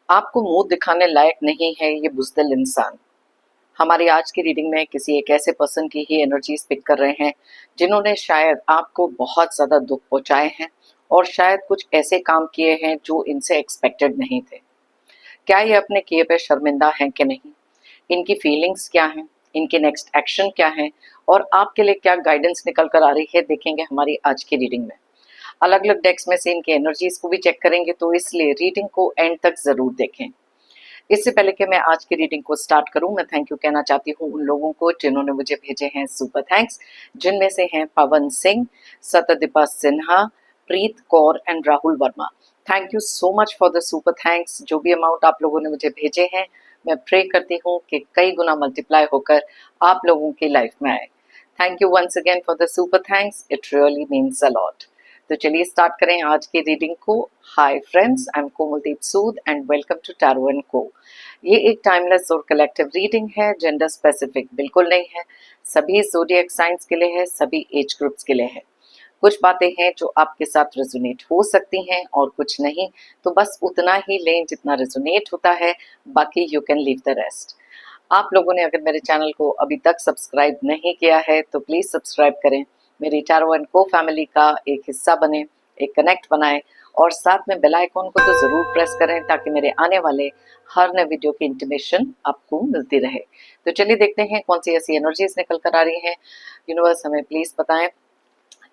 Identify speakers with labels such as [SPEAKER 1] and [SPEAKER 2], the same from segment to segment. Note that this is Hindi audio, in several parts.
[SPEAKER 1] आपको मुंह दिखाने लायक नहीं है ये बुज़दिल इंसान। हमारी आज की रीडिंग में किसी एक ऐसे पर्सन की ही एनर्जीज पिक कर रहे हैं जिन्होंने शायद आपको बहुत ज़्यादा दुख पहुंचाए हैं और शायद कुछ ऐसे काम किए हैं जो इनसे एक्सपेक्टेड नहीं थे। क्या ये अपने किए पे शर्मिंदा हैं कि नहीं? इनकी फीलिंग्स क्या हैं? इनके नेक्स्ट एक्शन क्या हैं? और आपके लिए क्या गाइडेंस निकल कर आ रही है, देखेंगे हमारी आज की रीडिंग में। अलग अलग डेक्स में से इनके एनर्जीज को भी चेक करेंगे, तो इसलिए रीडिंग को एंड तक जरूर देखें। इससे पहले कि मैं आज की रीडिंग को स्टार्ट करूं, मैं थैंक यू कहना चाहती हूं उन लोगों को जिन्होंने मुझे भेजे हैं सुपर थैंक्स, जिनमें से हैं Pawan Singh, Satdeepa Sinha, Preet Kaur and Rahul Verma. Thank you so much for the super thanks. जो भी अमाउंट आप लोगों ने मुझे भेजे हैं, मैं प्रे करती हूँ कि कई गुना मल्टीप्लाई होकर आप लोगों की लाइफ में आए। Thank you once again for the super thanks, it really means a lot. तो चलिए स्टार्ट करें आज की रीडिंग को। Hi friends, I am Komaldeep Sood and welcome to tarot and co. ये एक टाइमलेस और कलेक्टिव रीडिंग है, जेंडर स्पेसिफिक बिल्कुल नहीं है। सभी ज़ोडिएक साइंस के लिए है, सभी एज ग्रुप्स के लिए है। कुछ बातें हैं जो आपके साथ रेजोनेट हो सकती हैं और कुछ नहीं, तो बस उतना ही लें जितना रेजोनेट होता है, बाकी you can leave the rest. आप लोगों ने अगर मेरे चैनल को अभी तक सब्सक्राइब नहीं किया है तो प्लीज़ सब्सक्राइब करें, मेरी टैरो एंड को फैमिली का एक हिस्सा बने, एक कनेक्ट बनाएं और साथ में बेल आइकॉन को तो ज़रूर प्रेस करें ताकि मेरे आने वाले हर नए वीडियो की इंटीमेशन आपको मिलती रहे। तो चलिए देखते हैं कौन सी ऐसी एनर्जीज निकल कर आ रही हैं। यूनिवर्स हमें प्लीज़ बताएं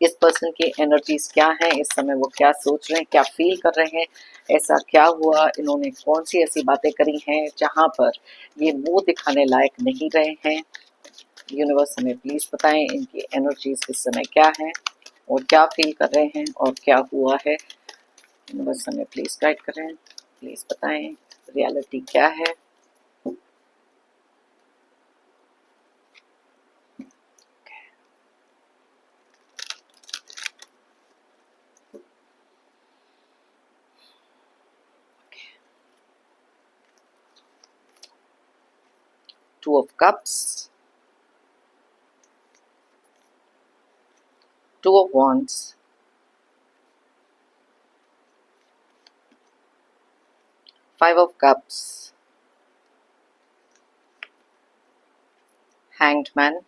[SPEAKER 1] इस पर्सन की एनर्जीज क्या हैं, इस समय वो क्या सोच रहे हैं, क्या फील कर रहे हैं, ऐसा क्या हुआ, इन्होंने कौन सी ऐसी बातें करी हैं जहां पर ये मुंह दिखाने लायक नहीं रहे हैं। यूनिवर्स हमें प्लीज बताएं इनकी एनर्जीज इस समय क्या है और क्या फील कर रहे हैं और क्या हुआ है। यूनिवर्स हमें प्लीज गाइड करें, प्लीज बताएं रियलिटी क्या है। 2 of Cups, 2 of Wands, 5 of Cups, Hanged Man,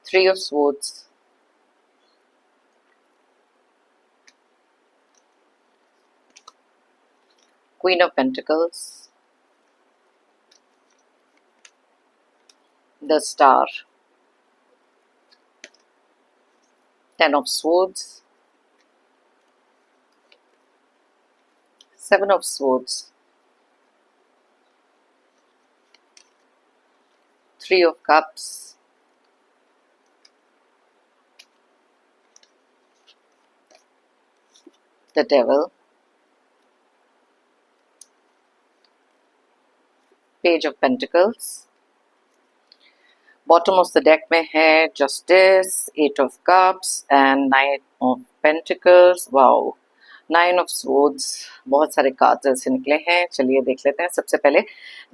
[SPEAKER 1] Three of Swords, Queen of Pentacles, the Star, 10 of Swords, 7 of Swords, 3 of Cups, the Devil, Page of Pentacles, bottom of the deck में है justice, 8 of cups and 9 of pentacles. Wow, 9 of swords, बहुत सारे कार्ड्स ऐसे निकले हैं। चलिए देख लेते हैं। सबसे पहले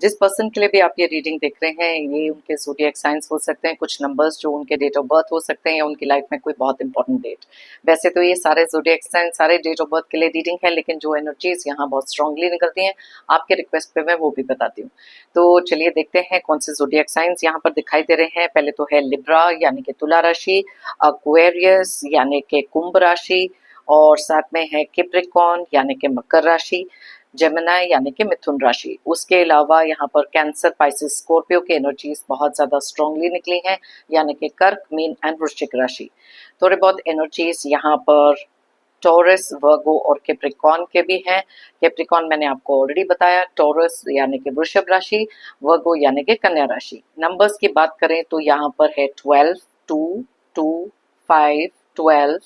[SPEAKER 1] जिस पर्सन के लिए भी आप ये रीडिंग देख रहे हैं, ये उनके ज़ोडिएक साइंस हो सकते हैं, कुछ नंबर्स जो उनके डेट ऑफ बर्थ हो सकते हैं, या उनकी लाइफ में कोई बहुत इंपॉर्टेंट डेट। वैसे तो ये सारे ज़ोडिएक साइंस, सारे डेट ऑफ बर्थ के लिए रीडिंग है, लेकिन जो एनर्जीज यहाँ बहुत स्ट्रांगली निकलती हैं आपके रिक्वेस्ट पे मैं वो भी बताती हूँ। तो चलिए देखते हैं कौन से ज़ोडिएक साइंस यहाँ पर दिखाई दे रहे हैं। पहले तो है लिब्रा यानी कि तुला राशि, एक्वेरियस यानी कि कुंभ राशि, और साथ में है कैप्रिकॉर्न यानी कि मकर राशि, जेमिनी यानी कि मिथुन राशि। उसके अलावा यहाँ पर कैंसर, पाइसेस, स्कॉर्पियो की एनर्जीज बहुत ज़्यादा स्ट्रांगली निकली हैं, यानी कि कर्क, मीन एंड वृश्चिक राशि। थोड़े बहुत एनर्जीज यहाँ पर टॉरस, वर्गो और कैप्रिकॉर्न के भी हैं। कैप्रिकॉर्न मैंने आपको ऑलरेडी बताया, टॉरस यानी कि वृषभ राशि, वर्गो यानी कि कन्या राशि। नंबर्स की बात करें तो यहाँ पर है 12, 2, 2, 5, 12,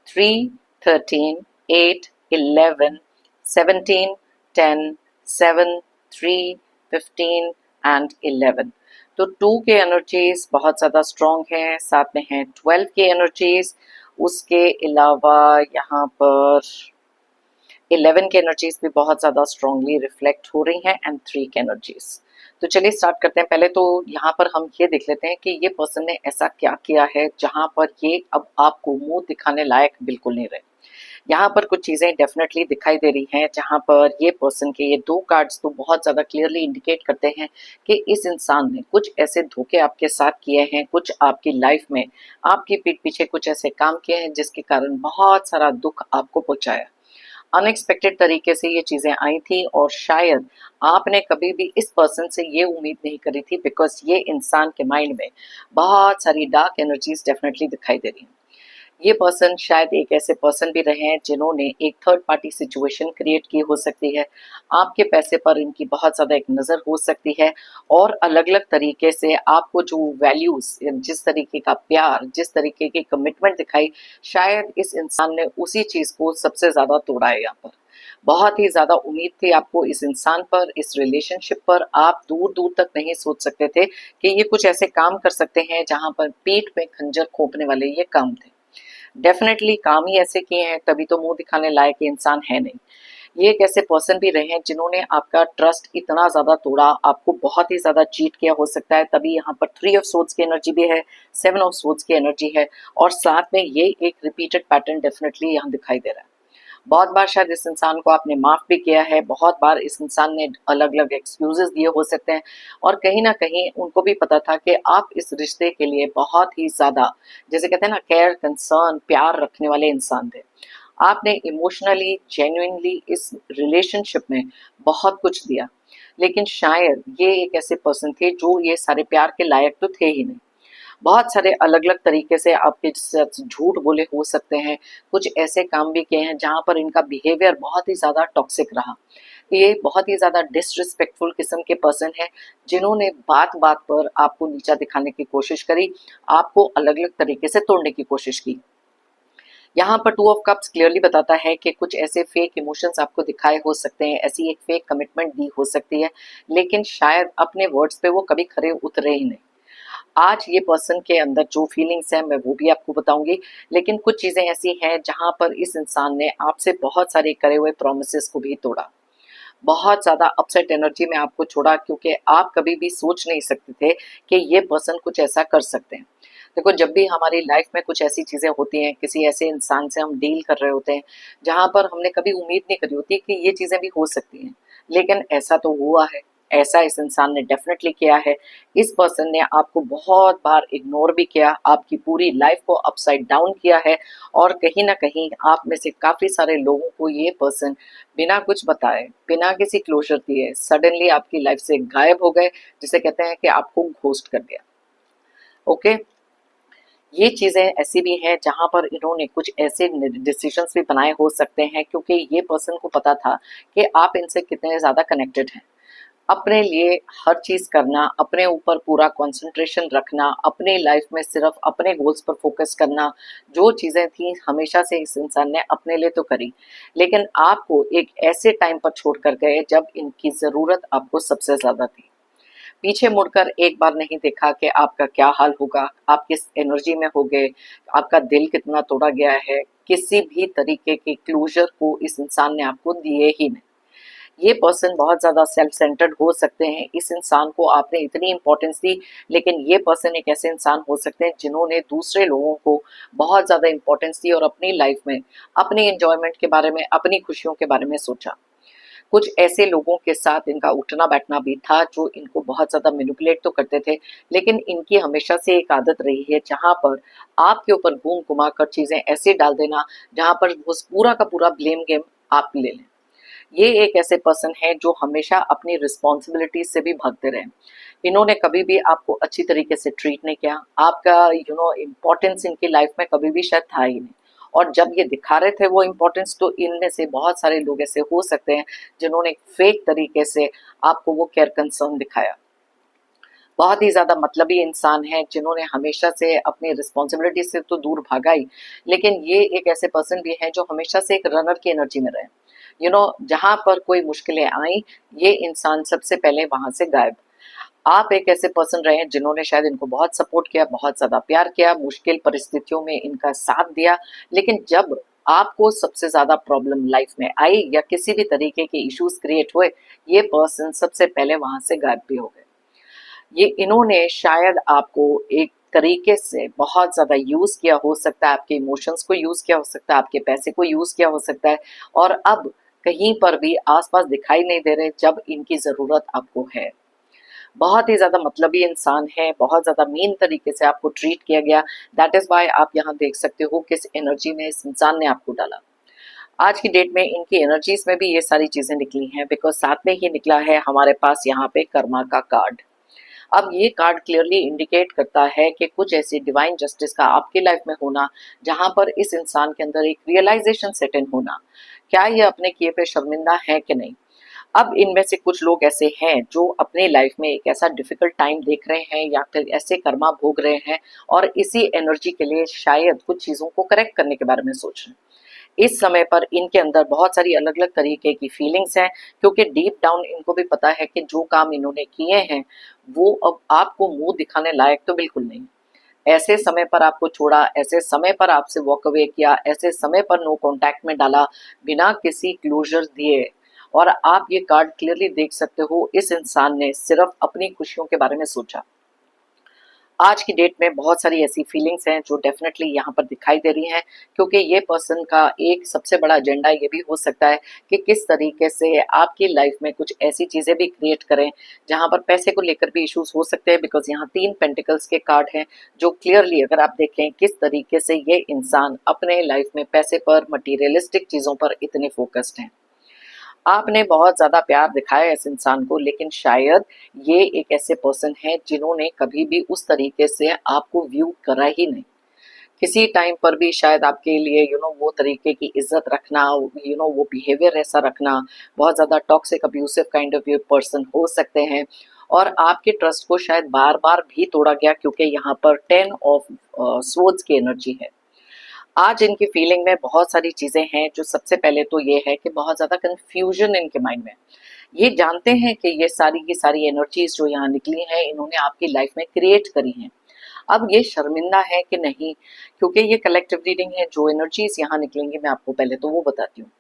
[SPEAKER 1] 3, 13, 8, 11, 17, 10, 7, 3, 15 एंड 11। तो 2 के एनर्जीज बहुत ज़्यादा स्ट्रॉन्ग हैं, साथ में है 12 की एनर्जीज। उसके अलावा यहाँ पर 11 की एनर्जीज भी बहुत ज़्यादा स्ट्रांगली रिफ्लेक्ट हो रही हैं एंड 3 की एनर्जीज। तो चलिए स्टार्ट करते हैं। पहले तो यहाँ पर हम ये देख लेते हैं कि ये पर्सन ने ऐसा क्या किया है जहाँ पर ये अब आपको मुंह दिखाने लायक बिल्कुल नहीं रहे। यहाँ पर कुछ चीजें डेफिनेटली दिखाई दे रही हैं जहां पर ये पर्सन के ये दो कार्ड्स तो बहुत ज्यादा क्लियरली इंडिकेट करते हैं कि इस इंसान ने कुछ ऐसे धोखे आपके साथ किए हैं, कुछ आपकी लाइफ में आपकी पीठ पीछे कुछ ऐसे काम किए हैं जिसके कारण बहुत सारा दुख आपको पहुंचाया। अनएक्सपेक्टेड तरीके से ये चीजें आई थी और शायद आपने कभी भी इस पर्सन से ये उम्मीद नहीं करी थी, बिकॉज ये इंसान के माइंड में बहुत सारी डार्क एनर्जीज डेफिनेटली दिखाई दे रही हैं। ये पर्सन शायद एक ऐसे पर्सन भी रहे हैं जिन्होंने एक थर्ड पार्टी सिचुएशन क्रिएट की हो सकती है। आपके पैसे पर इनकी बहुत ज़्यादा एक नज़र हो सकती है और अलग अलग तरीके से आपको जो वैल्यूज़, जिस तरीके का प्यार, जिस तरीके की कमिटमेंट दिखाई, शायद इस इंसान ने उसी चीज़ को सबसे ज़्यादा तोड़ा है। यहाँ पर बहुत ही ज़्यादा उम्मीद थी आपको इस इंसान पर, इस रिलेशनशिप पर। आप दूर दूर तक नहीं सोच सकते थे कि ये कुछ ऐसे काम कर सकते हैं जहां पर पीठ में खंजर खोपने वाले ये काम थे। डेफिनेटली काम ही ऐसे किए हैं, तभी तो मुंह दिखाने लायक ये इंसान है नहीं। ये एक ऐसे पर्सन भी रहे हैं जिन्होंने आपका ट्रस्ट इतना ज्यादा तोड़ा, आपको बहुत ही ज्यादा चीट किया हो सकता है। तभी यहाँ पर 3 ऑफ सोर्ड्स की एनर्जी भी है, 7 ऑफ सोर्ड्स की एनर्जी है और साथ में ये एक रिपीटेड पैटर्न डेफिनेटली यहाँ दिखाई दे रहा है। बहुत बार शायद इस इंसान को आपने माफ भी किया है, बहुत बार इस इंसान ने अलग अलग एक्सक्यूजेस दिए हो सकते हैं और कहीं ना कहीं उनको भी पता था कि आप इस रिश्ते के लिए बहुत ही ज्यादा, जैसे कहते हैं ना, केयर, कंसर्न, प्यार रखने वाले इंसान थे। आपने इमोशनली, जेन्युइनली इस रिलेशनशिप में बहुत कुछ दिया, लेकिन शायद ये एक ऐसे पर्सन थे जो ये सारे प्यार के लायक तो थे ही नहीं। बहुत सारे अलग अलग तरीके से आपके साथ झूठ बोले हो सकते हैं, कुछ ऐसे काम भी किए हैं जहां पर इनका बिहेवियर बहुत ही ज्यादा टॉक्सिक रहा। ये बहुत ही ज्यादा डिसरिस्पेक्टफुल किस्म के पर्सन है जिन्होंने बात बात पर आपको नीचा दिखाने की कोशिश करी, आपको अलग अलग तरीके से तोड़ने की कोशिश की। यहाँ पर 2 ऑफ कप्स क्लियरली बताता है कि कुछ ऐसे फेक इमोशंस आपको दिखाए हो सकते हैं, ऐसी एक फेक कमिटमेंट दी हो सकती है, लेकिन शायद अपने वर्ड्स पे वो कभी खरे उतरे ही नहीं। आज ये पर्सन के अंदर जो फीलिंग्स हैं मैं वो भी आपको बताऊंगी, लेकिन कुछ चीजें ऐसी हैं जहां पर इस इंसान ने आपसे बहुत सारे करे हुए प्रोमिसेस को भी तोड़ा। बहुत ज्यादा अपसेट एनर्जी में आपको छोड़ा, क्योंकि आप कभी भी सोच नहीं सकते थे कि ये पर्सन कुछ ऐसा कर सकते हैं। देखो, जब भी हमारी लाइफ में कुछ ऐसी चीजें होती हैं, किसी ऐसे इंसान से हम डील कर रहे होते हैं जहां पर हमने कभी उम्मीद नहीं करी होती कि ये चीजें भी हो सकती हैं, लेकिन ऐसा तो हुआ है। ऐसा इस इंसान ने डेफिनेटली किया है। इस पर्सन ने आपको बहुत बार इग्नोर भी किया, आपकी पूरी लाइफ को अपसाइड डाउन किया है और कहीं ना कहीं आप में से काफी सारे लोगों को ये पर्सन बिना कुछ बताए, बिना किसी क्लोजर दिए सडनली आपकी लाइफ से गायब हो गए, जिसे कहते हैं कि आपको घोस्ट कर दिया। ओके, ये चीजें ऐसी भी हैं जहां पर इन्होंने कुछ ऐसे डिसीजंस भी बनाए हो सकते हैं, क्योंकि ये पर्सन को पता था कि आप इनसे कितने ज्यादा कनेक्टेड हैं। अपने लिए हर चीज करना, अपने ऊपर पूरा कंसंट्रेशन रखना, अपने लाइफ में सिर्फ अपने गोल्स पर फोकस करना, जो चीजें थी हमेशा से इस इंसान ने अपने लिए तो करी, लेकिन आपको एक ऐसे टाइम पर छोड़ कर गए जब इनकी जरूरत आपको सबसे ज्यादा थी। पीछे मुड़कर एक बार नहीं देखा कि आपका क्या हाल होगा, आप किस एनर्जी में होगे, आपका दिल कितना तोड़ा गया है। किसी भी तरीके के क्लोजर को इस इंसान ने आपको दिए ही नहीं। ये पर्सन बहुत ज्यादा सेल्फ सेंटर्ड हो सकते हैं, इस इंसान को आपने इतनी इंपॉर्टेंस दी, लेकिन ये पर्सन एक ऐसे इंसान हो सकते हैं जिन्होंने दूसरे लोगों को बहुत ज्यादा इंपॉर्टेंस दी और अपनी लाइफ में अपनी एंजॉयमेंट के बारे में, अपनी खुशियों के बारे में सोचा। कुछ ऐसे लोगों के साथ इनका उठना बैठना भी था जो इनको बहुत ज्यादा मैनिपुलेट तो करते थे, लेकिन इनकी हमेशा से एक आदत रही है जहां पर आपके ऊपर घूम घुमा कर चीजें ऐसे डाल देना जहां पर वो पूरा का पूरा ब्लेम गेम आप ले लें। ये एक ऐसे पर्सन है जो हमेशा अपनी रिस्पॉन्सिबिलिटी से भी भागते रहे। इन्होंने कभी भी आपको अच्छी तरीके से ट्रीट नहीं किया, आपका इम्पोर्टेंस इनकी लाइफ में कभी भी शायद था ही नहीं। और जब ये दिखा रहे थे वो इम्पोर्टेंस, तो इनमें से बहुत सारे लोग ऐसे हो सकते हैं जिन्होंने फेक तरीके से आपको वो केयर कंसर्न दिखाया। बहुत ही ज्यादा मतलबी इंसान है जिन्होंने हमेशा से अपनी रिस्पॉन्सिबिलिटी से तो दूर भागा ही, लेकिन ये एक ऐसे पर्सन भी है जो हमेशा से एक रनर की एनर्जी में रहे। जहां पर कोई मुश्किलें आई, ये इंसान सबसे पहले वहां से गायब। आप एक ऐसे पर्सन रहे हैं जिन्होंने शायद इनको बहुत सपोर्ट किया, बहुत ज्यादा प्यार किया, मुश्किल परिस्थितियों में इनका साथ दिया, लेकिन जब आपको सबसे ज्यादा प्रॉब्लम लाइफ में आई या किसी भी तरीके के इश्यूज क्रिएट हुए, ये पर्सन सबसे पहले वहां से गायब भी हो गए। ये इन्होंने शायद आपको एक तरीके से बहुत ज़्यादा यूज़ किया हो सकता है, आपके इमोशंस को यूज़ किया हो सकता है, आपके पैसे को यूज़ किया हो सकता है, और अब कहीं पर भी आसपास दिखाई नहीं दे रहे जब इनकी ज़रूरत आपको है। बहुत ही ज़्यादा मतलबी इंसान है, बहुत ज़्यादा मीन तरीके से आपको ट्रीट किया गया। दैट इज़ वाई आप यहाँ देख सकते हो किस एनर्जी में इस इंसान ने आपको डाला। आज की डेट में इनकी एनर्जीज में भी ये सारी चीज़ें निकली हैं, बिकॉज साथ में ही निकला है हमारे पास यहाँ पे कर्मा का कार्ड। अब ये कार्ड क्लियरली इंडिकेट करता है कि कुछ ऐसी डिवाइन जस्टिस का आपकी लाइफ में होना, जहां पर इस इंसान के अंदर एक रियलाइजेशन सेट इन होना, क्या ये अपने किए पे शर्मिंदा है कि नहीं। अब इनमें से कुछ लोग ऐसे हैं जो अपने लाइफ में एक ऐसा डिफिकल्ट टाइम देख रहे हैं या फिर ऐसे कर्मा भोग रहे हैं, और इसी एनर्जी के लिए शायद कुछ चीज़ों को करेक्ट करने के बारे में सोच रहे हैं। इस समय पर इनके अंदर बहुत सारी अलग अलग तरीके की फीलिंग्स हैं, क्योंकि डीप डाउन इनको भी पता है कि जो काम इन्होंने किए हैं वो अब आपको मुंह दिखाने लायक तो बिल्कुल नहीं। ऐसे समय पर आपको छोड़ा, ऐसे समय पर आपसे वॉक अवे किया, ऐसे समय पर नो कांटेक्ट में डाला, बिना किसी क्लोजर दिए। और आप ये कार्ड क्लियरली देख सकते हो, इस इंसान ने सिर्फ अपनी खुशियों के बारे में सोचा। आज की डेट में बहुत सारी ऐसी फीलिंग्स हैं जो डेफिनेटली यहाँ पर दिखाई दे रही हैं, क्योंकि ये पर्सन का एक सबसे बड़ा एजेंडा ये भी हो सकता है कि किस तरीके से आपकी लाइफ में कुछ ऐसी चीज़ें भी क्रिएट करें जहाँ पर पैसे को लेकर भी इश्यूज हो सकते हैं, बिकॉज यहाँ 3 पेंटिकल्स के कार्ड हैं जो क्लियरली अगर आप देखें किस तरीके से ये इंसान अपने लाइफ में पैसे पर, मटीरियलिस्टिक चीज़ों पर इतने फोकस्ड हैं। आपने बहुत ज़्यादा प्यार दिखाया इस इंसान को, लेकिन शायद ये एक ऐसे पर्सन है जिन्होंने कभी भी उस तरीके से आपको व्यू करा ही नहीं। किसी टाइम पर भी शायद आपके लिए वो तरीके की इज्जत रखना, वो बिहेवियर ऐसा रखना, बहुत ज़्यादा toxic abusive kind of person हो सकते हैं। और आपके ट्रस्ट को शायद बार बार भी तोड़ा गया, क्योंकि यहाँ पर 10 ऑफ स्वॉर्ड्स की एनर्जी है। आज इनकी फीलिंग में बहुत सारी चीज़ें हैं, जो सबसे पहले तो ये है कि बहुत ज़्यादा कन्फ्यूजन इनके माइंड में। ये जानते हैं कि ये सारी की सारी एनर्जीज जो यहाँ निकली हैं इन्होंने आपकी लाइफ में क्रिएट करी हैं। अब ये शर्मिंदा है कि नहीं, क्योंकि ये कलेक्टिव रीडिंग है, जो एनर्जीज यहाँ निकलेंगी मैं आपको पहले तो वो बताती हूँ।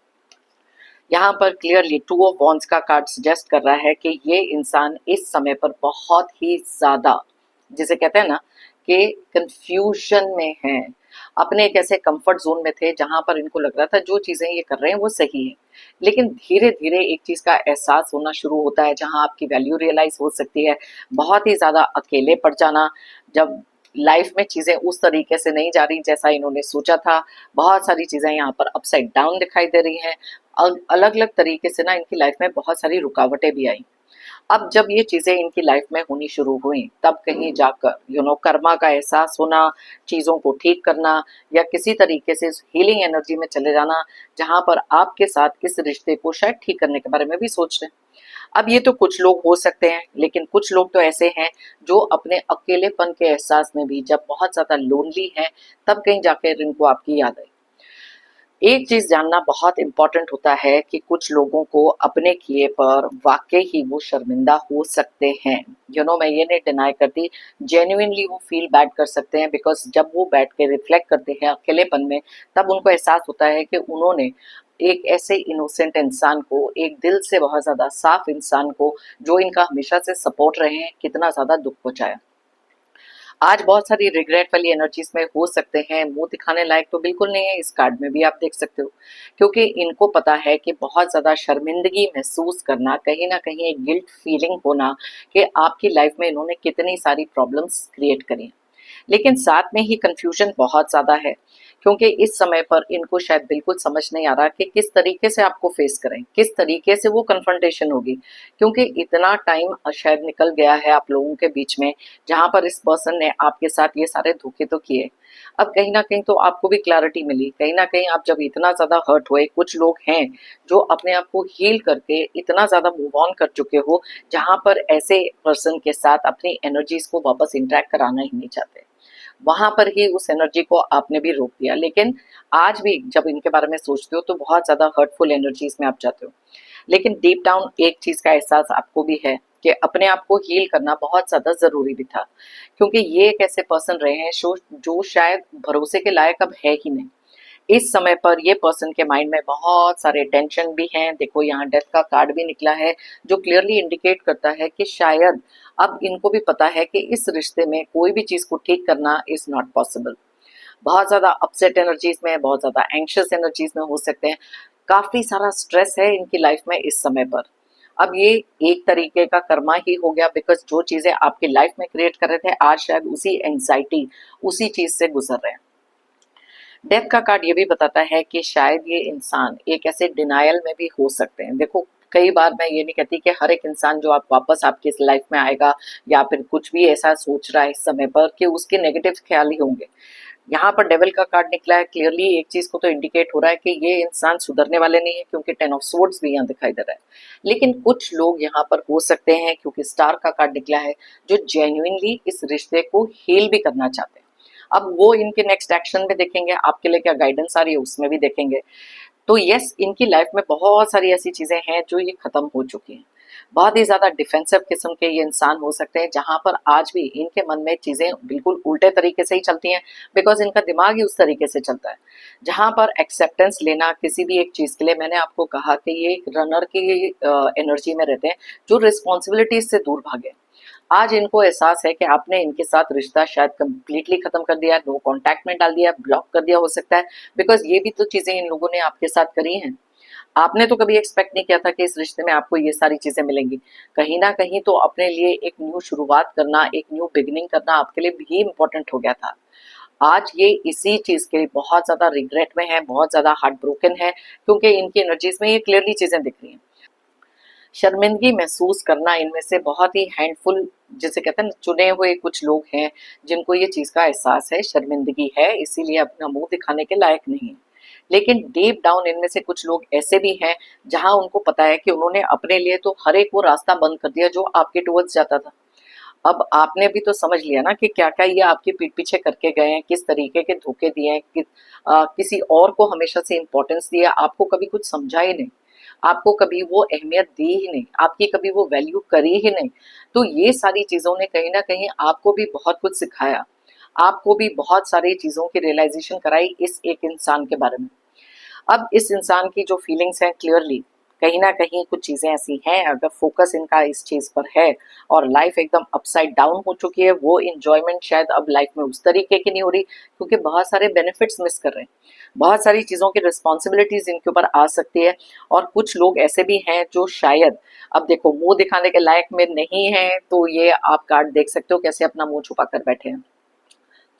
[SPEAKER 1] यहाँ पर क्लियरली 2 ऑफ वॉन्ड्स का कार्ड सजेस्ट कर रहा है कि ये इंसान इस समय पर बहुत ही ज़्यादा, जिसे कहते हैं ना, कि कंफ्यूजन में है। अपने एक ऐसे कंफर्ट जोन में थे जहां पर इनको लग रहा था जो चीज़ें ये कर रहे हैं वो सही है, लेकिन धीरे धीरे एक चीज़ का एहसास होना शुरू होता है जहां आपकी वैल्यू रियलाइज हो सकती है। बहुत ही ज़्यादा अकेले पड़ जाना, जब लाइफ में चीज़ें उस तरीके से नहीं जा रही जैसा इन्होंने सोचा था। बहुत सारी चीज़ें यहाँ पर अपसाइड डाउन दिखाई दे रही हैं। अलग अलग तरीके से ना इनकी लाइफ में बहुत सारी रुकावटें भी आई। अब जब ये चीज़ें इनकी लाइफ में होनी शुरू हुई, तब कहीं जाकर कर्मा का एहसास होना, चीज़ों को ठीक करना, या किसी तरीके से हीलिंग एनर्जी में चले जाना जहां पर आपके साथ इस रिश्ते को शायद ठीक करने के बारे में भी सोच रहे हैं। अब ये तो कुछ लोग हो सकते हैं, लेकिन कुछ लोग तो ऐसे हैं जो अपने अकेलेपन के एहसास में भी जब बहुत ज़्यादा लोनली हैं, तब कहीं जाकर इनको आपकी याद आई। एक चीज जानना बहुत इंपॉर्टेंट होता है कि कुछ लोगों को अपने किए पर वाकई ही वो शर्मिंदा हो सकते हैं। मैं ये नहीं डिनाई करती, जेन्युइनली वो फील बैड कर सकते हैं, बिकॉज जब वो बैठ के रिफ्लेक्ट करते हैं अकेलेपन में, तब उनको एहसास होता है कि उन्होंने एक ऐसे इनोसेंट इंसान को, एक दिल से बहुत ज्यादा साफ इंसान को, जो इनका हमेशा से सपोर्ट रहे हैं, कितना ज्यादा दुख पहुंचाया। आज बहुत सारी रिग्रेट वाली एनर्जीज में हो सकते हैं, मुंह दिखाने लायक तो बिल्कुल नहीं है, इस कार्ड में भी आप देख सकते हो, क्योंकि इनको पता है कि बहुत ज्यादा शर्मिंदगी महसूस करना, कहीं ना कहीं एक गिल्ट फीलिंग होना कि आपकी लाइफ में इन्होंने कितनी सारी प्रॉब्लम्स क्रिएट करी हैं। लेकिन साथ में ही कंफ्यूजन बहुत ज़्यादा है, क्योंकि इस समय पर इनको शायद बिल्कुल समझ नहीं आ रहा कि किस तरीके से आपको फेस करें, किस तरीके से वो कन्फ्रंटेशन होगी, क्योंकि इतना टाइम शायद निकल गया है आप लोगों के बीच में जहाँ पर इस पर्सन ने आपके साथ ये सारे धोखे तो किए। अब कहीं ना कहीं तो आपको भी क्लैरिटी मिली, कहीं ना कहीं आप जब इतना ज़्यादा हर्ट हुए, कुछ लोग हैं जो अपने आप को हील करके इतना ज़्यादा मूव ऑन कर चुके हो, जहाँ पर ऐसे पर्सन के साथ अपनी एनर्जीज को वापस इंटरेक्ट कराना ही नहीं चाहते, वहां पर ही उस एनर्जी को आपने भी रोक दिया। लेकिन आज भी जब इनके बारे में सोचते हो तो बहुत ज्यादा हर्टफुल एनर्जीज में आप जाते हो, लेकिन डीप डाउन एक चीज का एहसास आपको भी है कि अपने आप को हील करना बहुत ज्यादा जरूरी भी था, क्योंकि ये एक ऐसे पर्सन रहे हैं जो शायद भरोसे के लायक अब है ही नहीं। इस समय पर ये पर्सन के माइंड में बहुत सारे टेंशन भी हैं। देखो यहाँ डेथ का कार्ड भी निकला है, जो क्लियरली इंडिकेट करता है कि शायद अब इनको भी पता है कि इस रिश्ते में कोई भी चीज को ठीक करना इज नॉट पॉसिबल। बहुत ज्यादा अपसेट एनर्जीज में, बहुत ज्यादा एंग्शियस एनर्जीज में हो सकते हैं। काफी सारा स्ट्रेस है इनकी लाइफ में इस समय पर। अब ये एक तरीके का कर्मा ही हो गया, बिकॉज जो चीजें आपकी लाइफ में क्रिएट कर रहे थे आज शायद उसी एंग्जाइटी, उसी चीज से गुजर रहे हैं। डेथ का कार्ड ये भी बताता है कि शायद ये इंसान एक ऐसे डिनायल में भी हो सकते हैं। देखो कई बार मैं ये नहीं कहती कि हर एक इंसान जो आप वापस आपकी इस लाइफ में आएगा या फिर कुछ भी ऐसा सोच रहा है इस समय पर कि उसके नेगेटिव ख्याल ही होंगे। यहाँ पर डेविल का कार्ड निकला है, क्लियरली एक चीज को तो इंडिकेट हो रहा है कि ये इंसान सुधरने वाले नहीं है, क्योंकि 10 ऑफ स्वॉर्ड्स भी यहाँ दिखाई दे रहा है। लेकिन कुछ लोग यहाँ पर हो सकते हैं, क्योंकि स्टार का कार्ड निकला है, जो जेन्युइनली इस रिश्ते को हील भी करना चाहते हैं। अब वो इनके नेक्स्ट एक्शन में देखेंगे, आपके लिए क्या गाइडेंस आ रही है उसमें भी देखेंगे। तो यस, इनकी लाइफ में बहुत सारी ऐसी चीजें हैं जो ये खत्म हो चुकी हैं। बहुत ही ज्यादा डिफेंसिव किस्म के ये इंसान हो सकते हैं, जहां पर आज भी इनके मन में चीजें बिल्कुल उल्टे तरीके से ही चलती हैं, बिकॉज इनका दिमाग ही उस तरीके से चलता है। जहां पर एक्सेप्टेंस लेना किसी भी एक चीज के लिए, मैंने आपको कहा कि ये एक रनर की एनर्जी में रहते हैं, जो रिस्पॉन्सिबिलिटीज से दूर भागे। आज इनको एहसास है कि आपने इनके साथ रिश्ता शायद कंप्लीटली खत्म कर दिया, नो कांटेक्ट में डाल दिया, ब्लॉक कर दिया हो सकता है, बिकॉज ये भी तो चीजें इन लोगों ने आपके साथ करी हैं। आपने तो कभी एक्सपेक्ट नहीं किया था कि इस रिश्ते में आपको ये सारी चीजें मिलेंगी। कहीं ना कहीं तो अपने लिए एक न्यू शुरुआत करना, एक न्यू बिगिनिंग करना आपके लिए भी इम्पोर्टेंट हो गया था। आज ये इसी चीज के लिए बहुत ज्यादा रिग्रेट में है, बहुत ज्यादा हार्ट ब्रोकन है, क्योंकि इनकी एनर्जीज में ये क्लियरली चीजें दिख रही हैं। शर्मिंदगी महसूस करना इनमें से बहुत ही हैंडफुल, जिसे कहते हैं ना, चुने हुए कुछ लोग हैं जिनको ये चीज का एहसास है, शर्मिंदगी है, इसीलिए अपना मुंह दिखाने के लायक नहीं है। लेकिन डीप डाउन इनमें से कुछ लोग ऐसे भी हैं जहां उनको पता है कि उन्होंने अपने लिए तो हर एक वो रास्ता बंद कर दिया जो आपके टुवर्ड्स जाता था। अब आपने भी तो समझ लिया ना कि क्या क्या ये आपकी पीठ पीछे करके गए हैं, किस तरीके के धोखे दिए हैं, किसी और को हमेशा से इंपॉर्टेंस दिया, आपको कभी कुछ समझा ही नहीं, आपको कभी वो अहमियत दी ही नहीं, आपकी कभी वो वैल्यू करी ही नहीं। तो ये सारी चीजों ने कहीं ना कहीं आपको भी बहुत कुछ सिखाया, आपको भी बहुत सारी चीजों की रियलाइजेशन कराई इस एक इंसान के बारे में। अब इस इंसान की जो फीलिंग्स हैं, क्लियरली कहीं ना कहीं कुछ चीजें ऐसी हैं, अगर फोकस इनका इस चीज पर है और लाइफ एकदम अपसाइड डाउन हो चुकी है, वो इंजॉयमेंट शायद अब लाइफ में उस तरीके की नहीं हो रही, क्योंकि बहुत सारे बेनिफिट्स मिस कर रहे हैं, बहुत सारी चीजों की रिस्पॉन्सिबिलिटीज इनके ऊपर आ सकती है। और कुछ लोग ऐसे भी हैं जो शायद, अब देखो मुंह दिखाने के लायक में नहीं है, तो ये आप कार्ड देख सकते हो कैसे अपना मुंह छुपा कर बैठे हैं,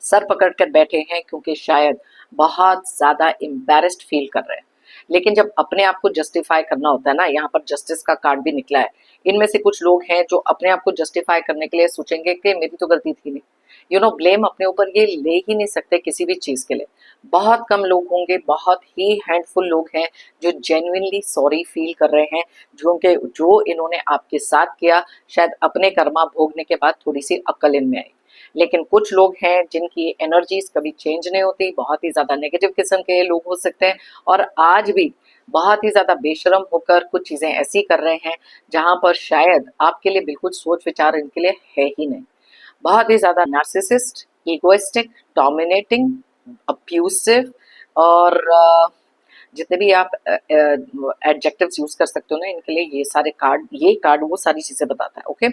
[SPEAKER 1] सर पकड़ कर बैठे हैं, क्योंकि शायद बहुत ज्यादा एम्बेरस्ड फील कर रहे हैं। लेकिन जब अपने आप को जस्टिफाई करना होता है ना, यहाँ पर जस्टिस का कार्ड भी निकला है। इनमें से कुछ लोग हैं जो अपने आप को जस्टिफाई करने के लिए सोचेंगे कि मेरी तो गलती थी नहीं, ब्लेम अपने ऊपर ये ले ही नहीं सकते किसी भी चीज के लिए। बहुत कम लोग होंगे, बहुत ही हैंडफुल लोग हैं जो जेन्युइनली सॉरी फील कर रहे हैं, जो इन्होंने आपके साथ किया, शायद अपने कर्मा भोगने के बाद थोड़ी सी अक्ल इनमें आई। लेकिन कुछ लोग हैं जिनकी एनर्जीज कभी चेंज नहीं होती, बहुत ही ज्यादा नेगेटिव किस्म के लोग हो सकते हैं, और आज भी बहुत ही ज्यादा बेशरम होकर कुछ चीजें ऐसी कर रहे हैं जहां पर शायद आपके लिए बिल्कुल सोच विचार इनके लिए है ही नहीं। बहुत ही ज्यादा नार्सिसिस्ट, इगोइस्टिक, डोमिनेटिंग, अब्यूसिव, और जितने भी आप एडजेक्टिव्स यूज कर सकते हो ना इनके लिए, ये कार्ड वो सारी चीजें बताता है। ओके,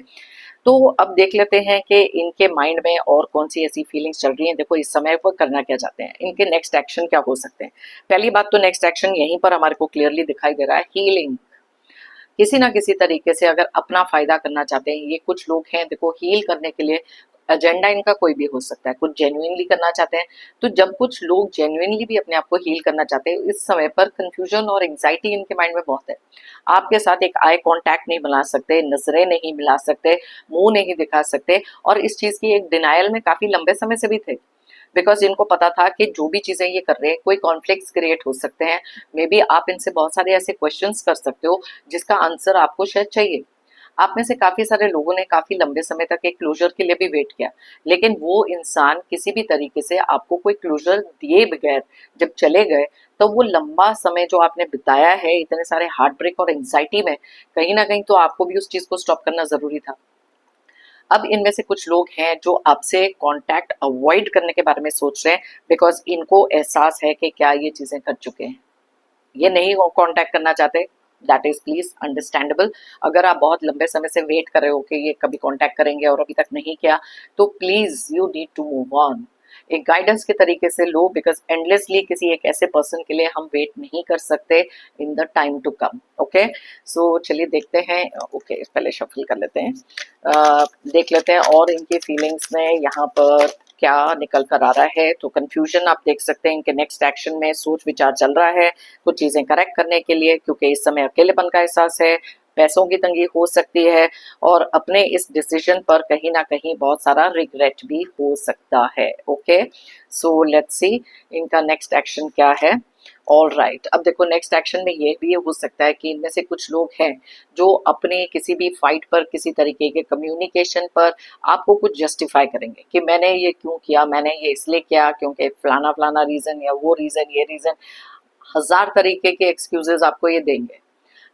[SPEAKER 1] तो अब देख लेते हैं कि इनके माइंड में और कौन सी ऐसी फीलिंग्स चल रही हैं। देखो इस समय वो करना क्या चाहते हैं, इनके नेक्स्ट एक्शन क्या हो सकते हैं। पहली बात तो नेक्स्ट एक्शन यहीं पर हमारे को क्लियरली दिखाई दे रहा है, हीलिंग। किसी ना किसी तरीके से अगर अपना फायदा करना चाहते हैं ये कुछ लोग हैं, देखो हील करने के लिए एजेंडा इनका कोई भी हो सकता है, कुछ जेन्युइनली करना चाहते हैं। तो जब कुछ लोग जेन्युइनली भी अपने आप को हील करना चाहते हैं, इस समय पर कंफ्यूजन और एंग्जाइटी इनके माइंड में बहुत है। आपके साथ एक आई कांटेक्ट नहीं बना सकते, नजरें नहीं मिला सकते, मुंह नहीं दिखा सकते, और इस चीज की एक डिनायल में काफी लंबे समय से भी थे, बिकॉज इनको पता था कि जो भी चीजें ये कर रहे हैं कोई कॉन्फ्लिक्ट्स क्रिएट हो सकते हैं। मे बी आप इनसे बहुत सारे ऐसे क्वेश्चंस कर सकते हो जिसका आंसर आपको शायद चाहिए। आप में से काफी सारे लोगों ने काफी लंबे समय तक एक क्लोजर के लिए भी वेट किया, लेकिन वो इंसान किसी भी तरीके से आपको कोई क्लोजर दिए बगैर जब चले गए, तो वो लंबा समय जो आपने बिताया है इतने सारे हार्ट ब्रेक और एंग्जाइटी में, कहीं ना कहीं तो आपको भी उस चीज को स्टॉप करना जरूरी था। अब इनमें से कुछ लोग हैं जो आपसे कांटेक्ट अवॉइड करने के बारे में सोच रहे हैं, बिकॉज इनको एहसास है कि क्या ये चीजें कर चुके हैं, ये नहीं कांटेक्ट करना चाहते। That is please understandable. अगर आप बहुत लंबे समय से वेट कर रहे हो कि ये कभी कांटेक्ट करेंगे और अभी तक नहीं किया, तो please you need to move on. एक गाइडेंस के तरीके से लो, बिकॉज एंडलेसली किसी एक ऐसे पर्सन के लिए हम वेट नहीं कर सकते in the time to come. Okay, so चलिए देखते हैं। ओके, पहले शफल कर लेते हैं, देख लेते हैं और इनकी फीलिंग्स में यहाँ पर क्या निकल कर आ रहा है। तो कंफ्यूजन आप देख सकते हैं, इनके नेक्स्ट एक्शन में सोच विचार चल रहा है कुछ चीजें करेक्ट करने के लिए, क्योंकि इस समय अकेलेपन का एहसास है, पैसों की तंगी हो सकती है, और अपने इस डिसीजन पर कहीं ना कहीं बहुत सारा रिग्रेट भी हो सकता है। ओके, सो लेट्स सी इनका नेक्स्ट एक्शन क्या है। ऑल राइट, अब देखो नेक्स्ट एक्शन में ये भी हो सकता है कि इनमें से कुछ लोग हैं जो अपने किसी भी फाइट पर, किसी तरीके के कम्युनिकेशन पर आपको कुछ जस्टिफाई करेंगे कि मैंने ये क्यों किया, मैंने ये इसलिए किया क्योंकि फलाना फलाना रीजन या वो रीजन ये रीजन, हजार तरीके के एक्सक्यूजेस आपको ये देंगे।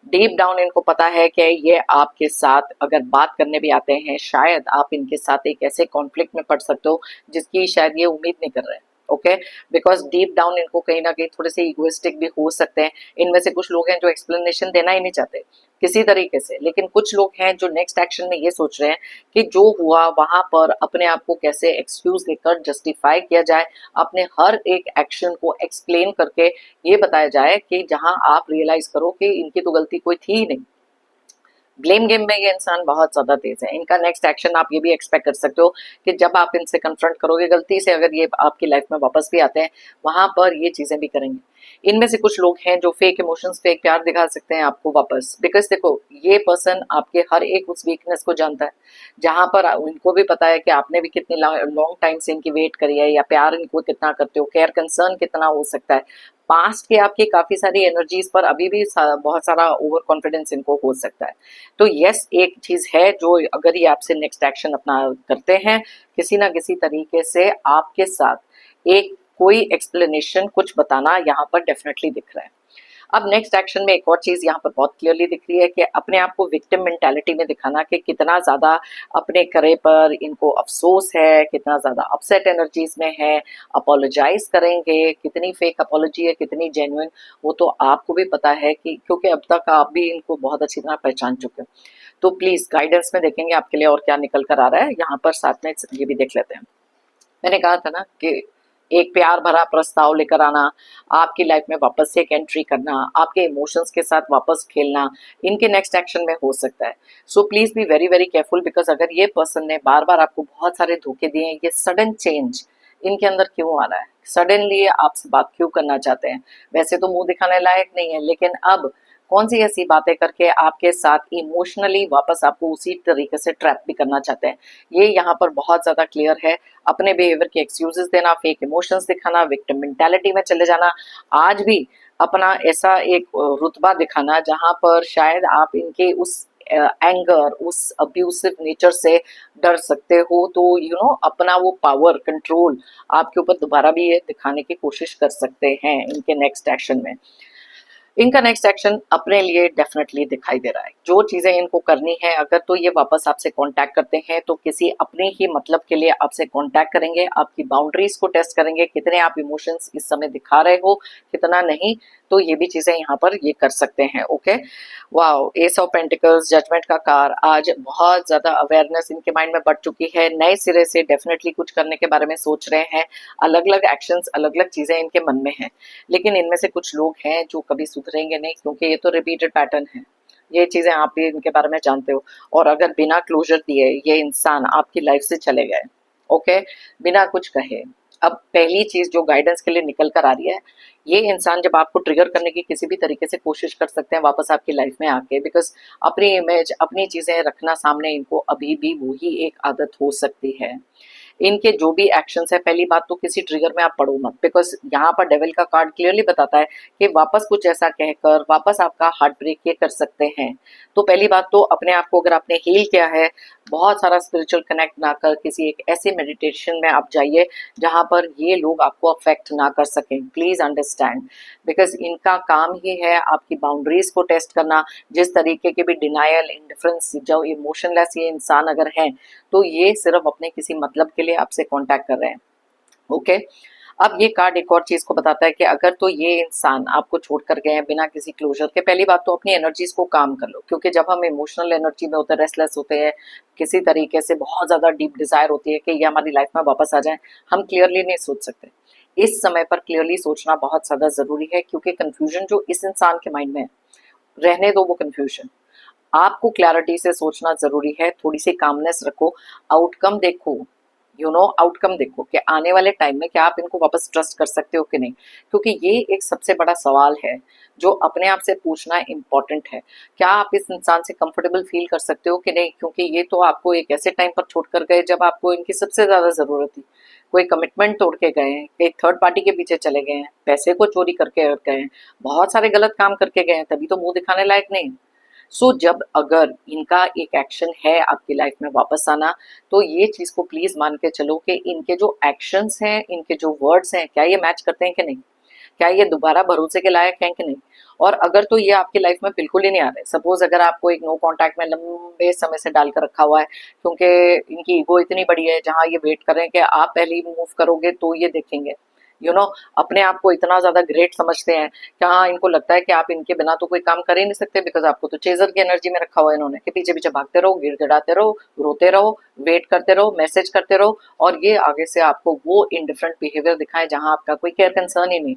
[SPEAKER 1] डीप डाउन इनको पता है कि ये आपके साथ अगर बात करने भी आते हैं, शायद आप इनके साथ एक ऐसे कॉन्फ्लिक्ट में पड़ सकते हो जिसकी शायद ये उम्मीद नहीं कर रहे हैं। ओके, बिकॉज डीप डाउन इनको कहीं ना कहीं थोड़े से इगोइस्टिक भी हो सकते हैं। इनमें से कुछ लोग हैं जो एक्सप्लेनेशन देना ही नहीं चाहते किसी तरीके से, लेकिन कुछ लोग हैं जो नेक्स्ट एक्शन में ये सोच रहे हैं कि जो हुआ वहां पर अपने आप को कैसे एक्सक्यूज देकर जस्टिफाई किया जाए, अपने हर एक एक्शन को एक्सप्लेन करके ये बताया जाए कि जहां आप रियलाइज करो कि इनकी तो गलती कोई थी ही नहीं। ब्लेम गेम में ये इंसान बहुत ज्यादा तेज है। इनका नेक्स्ट एक्शन आप ये भी एक्सपेक्ट कर सकते हो कि जब आप इनसे कन्फ्रंट करोगे गलती से, अगर ये आपकी लाइफ में वापस भी आते हैं, वहां पर ये चीजें भी करेंगे। इनमें से कुछ लोग हैं जो फेक इमोशंस, फेक प्यार दिखा सकते हैं आपको वापस, बिकॉज देखो ये पर्सन आपके हर एक उस वीकनेस को जानता है, जहां पर उनको भी पता है कि आपने भी कितने लॉन्ग टाइम से इनकी वेट करी है, या प्यार इनको कितना करते हो, केयर कंसर्न कितना हो सकता है। पास्ट की आपकी काफी सारी एनर्जीज पर अभी भी बहुत सारा ओवर कॉन्फिडेंस इनको हो सकता है। तो यस, एक चीज है जो अगर ये आपसे नेक्स्ट एक्शन अपना करते हैं, किसी ना किसी तरीके से आपके साथ एक कोई एक्सप्लेनेशन कुछ बताना यहाँ पर डेफिनेटली दिख रहा है। अब नेक्स्ट एक्शन में एक और चीज यहाँ पर बहुत क्लियरली दिख रही है कि अपने आप को विक्टिम मेंटालिटी में दिखाना कि कितना ज्यादा अपने करे पर इनको अफसोस है, कितना ज्यादा अपसेट एनर्जीज में है, अपोलोजाइज करेंगे, कितनी फेक अपोलॉजी है कितनी जेन्युइन, वो तो आपको भी पता है कि क्योंकि अब तक आप भी इनको बहुत अच्छी तरह पहचान चुके हो। तो प्लीज गाइडेंस में देखेंगे आपके लिए और क्या निकल कर आ रहा है यहाँ पर, साथ में ये भी देख लेते हैं। मैंने कहा था ना कि एक प्यार भरा प्रस्ताव लेकर आना, आपकी लाइफ में वापस से एक एंट्री करना, आपके इमोशंस के साथ वापस खेलना, इनके नेक्स्ट एक्शन में हो सकता है। सो please be very very careful, because अगर ये पर्सन ने बार बार आपको बहुत सारे धोखे दिए हैं, ये सडन चेंज इनके अंदर क्यों आ रहा है, सडनली आपसे बात क्यों करना चाहते हैं। वैसे तो मुंह दिखाने लायक नहीं है, लेकिन अब कौन सी ऐसी बातें करके आपके साथ इमोशनली वापस आपको उसी तरीके से ट्रैप भी करना चाहते हैं, ये यहाँ पर बहुत ज्यादा क्लियर है। अपने बिहेवियर के एक्सक्यूजेस देना, फेक इमोशंस दिखाना, विक्टिम मेंटालिटी में चले जाना, आज भी अपना ऐसा एक रुतबा दिखाना जहां पर शायद आप इनके उस एंगर, उस अब्यूसिव नेचर से डर सकते हो। तो अपना वो पावर कंट्रोल आपके ऊपर दोबारा भी ये दिखाने की कोशिश कर सकते हैं इनके नेक्स्ट एक्शन में। इनका नेक्स्ट एक्शन अपने लिए डेफिनेटली दिखाई दे रहा है। जो चीजें इनको करनी है, अगर तो ये वापस आपसे कांटेक्ट करते हैं तो किसी अपने ही मतलब के लिए आपसे कांटेक्ट करेंगे, आपकी बाउंड्रीज को टेस्ट करेंगे, कितने आप इमोशंस इस समय दिखा रहे हो, कितना नहीं। तो ये भी चीजें यहाँ पर ये कर सकते हैं। Okay, wow, ace of pentacles, judgement का कार, आज बहुत ज्यादा अवेयरनेस इनके माइंड में बढ़ चुकी है, नए सिरे से डेफिनेटली कुछ करने के बारे में सोच रहे हैं, अलग अलग एक्शंस, अलग अलग चीजें इनके मन में हैं। लेकिन इनमें से कुछ लोग हैं जो कभी सुधरेंगे नहीं, क्योंकि ये तो रिपीटेड पैटर्न है, ये चीजें आप भी इनके बारे में जानते हो। और अगर बिना क्लोजर दिए ये इंसान आपकी लाइफ से चले गए, ओके, बिना कुछ कहे, अब पहली चीज जो गाइडेंस के लिए निकल कर आ रही है, ये इंसान जब आपको ट्रिगर करने की किसी भी तरीके से कोशिश कर सकते हैं वापस आपकी लाइफ में आके, बिकॉज अपनी इमेज, अपनी चीजें रखना सामने इनको अभी भी वही एक आदत हो सकती है। इनके जो भी एक्शंस है, पहली बात तो किसी ट्रिगर में आप पड़ो मत, बिकॉज यहाँ पर डेविल का कार्ड क्लियरली बताता है कि वापस कुछ ऐसा कहकर वापस आपका हार्ट ब्रेक ये कर सकते हैं। तो पहली बात तो अपने आप को अगर आपने हील किया है, बहुत सारा स्पिरिचुअल कनेक्ट ना कर किसी एक ऐसे मेडिटेशन में आप जाइए जहां पर ये लोग आपको अफेक्ट ना कर सकें। प्लीज अंडरस्टैंड, बिकॉज इनका काम ही है आपकी बाउंड्रीज को टेस्ट करना। जिस तरीके के भी डिनायल, इंडिफरेंस, जो इमोशनलेस ये इंसान अगर हैं, तो ये सिर्फ अपने किसी मतलब के लिए आपसे कांटेक्ट कर रहे हैं। ओके अब ये कार्ड एक और चीज को बताता है कि अगर तो ये इंसान आपको छोड़ कर गए हैं बिना किसी क्लोजर के, पहली बात तो अपनी एनर्जीज को काम कर लो, क्योंकि जब हम इमोशनल एनर्जी में होते हैं, रेस्टलेस होते हैं, किसी तरीके से बहुत ज्यादा डीप डिजायर होती है कि ये हमारी लाइफ में वापस आ जाए, हम क्लियरली नहीं सोच सकते। इस समय पर क्लियरली सोचना बहुत ज्यादा जरूरी है, क्योंकि कंफ्यूजन जो इस इंसान के माइंड में है, रहने दो वो कंफ्यूजन, आपको क्लैरिटी से सोचना जरूरी है। थोड़ी सी कामनेस रखो, आउटकम देखो, आउटकम देखो कि आने वाले टाइम में क्या आप इनको वापस ट्रस्ट कर सकते हो कि नहीं, क्योंकि ये एक सबसे बड़ा सवाल है जो अपने आप से पूछना इम्पोर्टेंट है। क्या आप इस इंसान से कंफर्टेबल फील कर सकते हो कि नहीं, क्योंकि ये तो आपको एक ऐसे टाइम पर छोड़ कर गए जब आपको इनकी सबसे ज्यादा जरूरत थी। कोई कमिटमेंट तोड़ के गए हैं, एक थर्ड पार्टी के पीछे चले गए हैं, पैसे को चोरी करके गए हैं, बहुत सारे गलत काम करके गए हैं, तभी तो मुंह दिखाने लायक नहीं। जब अगर इनका एक एक्शन है आपकी लाइफ में वापस आना, तो ये चीज को प्लीज मान के चलो कि इनके जो एक्शंस हैं, इनके जो वर्ड्स हैं, क्या ये मैच करते हैं कि नहीं, क्या ये दोबारा भरोसे के लायक हैं कि नहीं। और अगर तो ये आपकी लाइफ में बिल्कुल ही नहीं आ रहे, सपोज अगर आपको एक नो कांटेक्ट में लंबे समय से डालकर रखा हुआ है, क्योंकि इनकी ईगो इतनी बड़ी है, जहां ये वेट कर रहे हैं कि आप पहले ही मूव करोगे तो ये देखेंगे, अपने आप को इतना ज्यादा ग्रेट समझते हैं कि हाँ, इनको लगता है कि आप इनके बिना तो कोई काम कर ही नहीं सकते, बिकॉज आपको तो चेजर की एनर्जी में रखा हुआ है इन्होंने, कि पीछे पीछे भागते रहो, गिड़गिड़ाते रहो, रोते रहो, वेट करते रहो, मैसेज करते रहो, और ये आगे से आपको वो इनडिफरेंट बिहेवियर दिखाए जहां आपका कोई केयर कंसर्न ही नहीं।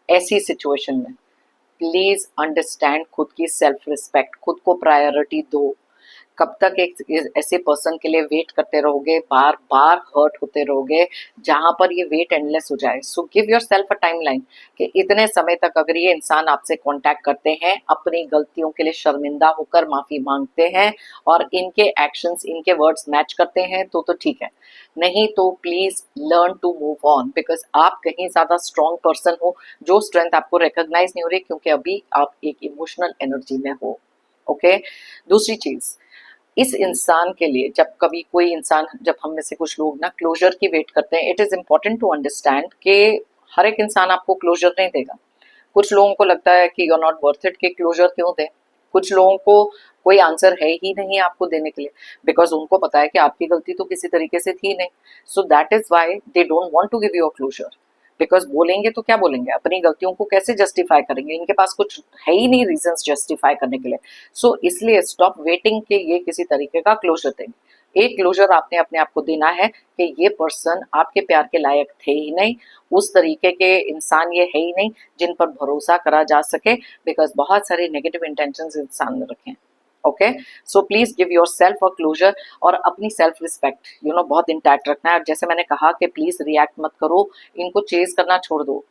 [SPEAKER 1] ऐसी सिचुएशन में प्लीज अंडरस्टैंड, खुद की सेल्फ रिस्पेक्ट, खुद को प्रायोरिटी दो। कब तक एक ऐसे पर्सन के लिए वेट करते रहोगे, बार बार हर्ट होते रहोगे, जहां पर ये वेट एंडलेस हो जाए। So give yourself a time line कि इतने समय तक अगर ये इंसान आपसे कांटेक्ट करते हैं, अपनी गलतियों के लिए शर्मिंदा होकर माफी मांगते हैं, और इनके एक्शंस, इनके वर्ड्स मैच करते हैं, तो ठीक है। नहीं तो please learn to move on, because आप कहीं ज्यादा स्ट्रॉन्ग पर्सन हो, जो स्ट्रेंथ आपको रिकॉग्नाइज नहीं हो रही, क्योंकि अभी आप एक इमोशनल एनर्जी में हो। ओके दूसरी चीज, इस इंसान के लिए जब कभी कोई इंसान, जब हम में से कुछ लोग ना क्लोजर की वेट करते हैं, it is important to understand कि हर एक इंसान आपको क्लोजर नहीं देगा। कुछ लोगों को लगता है कि you are not worth it, कि क्लोजर क्यों दे। कुछ लोगों को कोई आंसर है ही नहीं आपको देने के लिए, बिकॉज उनको पता है कि आपकी गलती तो किसी तरीके से थी नहीं। So that is why they don't want to give you a closure, because बोलेंगे तो क्या बोलेंगे, अपनी गलतियों को कैसे जस्टिफाई करेंगे, इनके पास कुछ है ही नहीं रीजंस जस्टिफाई करने के लिए। इसलिए स्टॉप वेटिंग कि ये किसी तरीके का क्लोजर देंगे। एक क्लोजर आपने अपने आप को देना है कि ये पर्सन आपके प्यार के लायक थे ही नहीं, उस तरीके के इंसान ये है ही नहीं जिन पर भरोसा करा जा सके, बिकॉज बहुत सारे नेगेटिव इंटेंशंस इंसान ने रखे हैं। Okay please give yourself a closure, और अपनी सेल्फ रिस्पेक्ट बहुत इंटैक्ट रखना है। और जैसे मैंने कहा कि प्लीज रिएक्ट मत करो, इनको चेज करना छोड़ दो,